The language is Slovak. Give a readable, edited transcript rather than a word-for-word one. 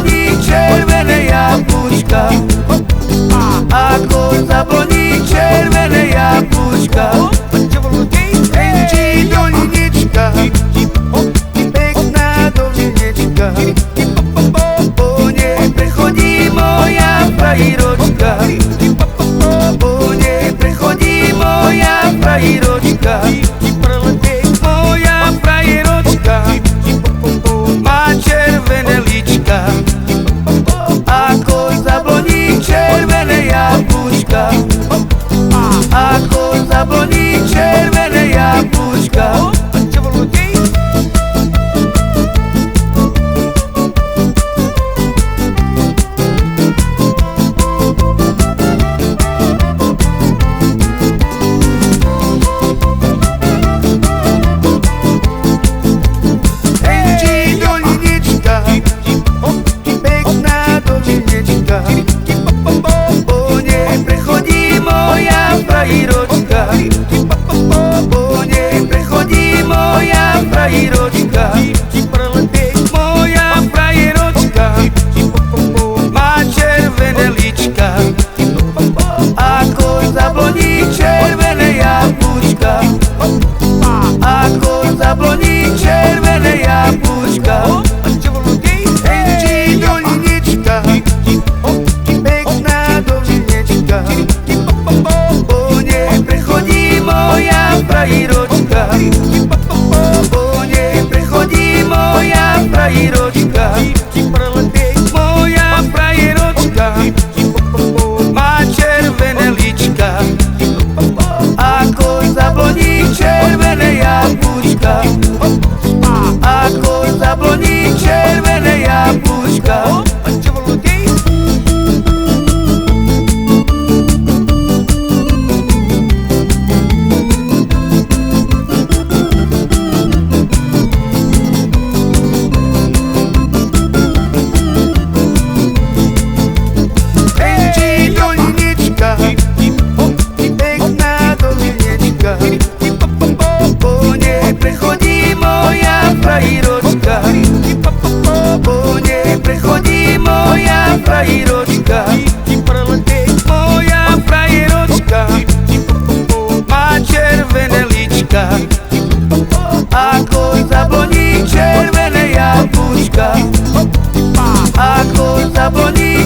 zabloní červené jablúčka, ako zabloní červené jablúčka. Enči dolinička, pekná dolinečka, po nej prechodí moja frajiročka, po nej prechodí moja frajiročka. Moja frajiročka má červené líčka, ako zabloní červené jablúčka, ako zabloní červené jablúčka. Po nej prechodí moja frajiročka, po nej prechodí moja frajiročka. Moja frajiročka má červené líčka, ako zabloní červené jablúčka, ako zabloní červené jablúčka. Enči dolinička, pekná dolinečka, po nej prechodí moja frajiročka, po nej prechodí moja frajiročka. Moja frajiročka má červené líčka, ako zabloní červené jablúčka, ako zabloní červené jablúčka. Enči dolinička, pekná dolinečka, po nej prechodí moja frajiročka, po nej prechodí moja frajiročka. Moja frajiročka má červené líčka, ako zabloní červené jablúčka, ako zabloní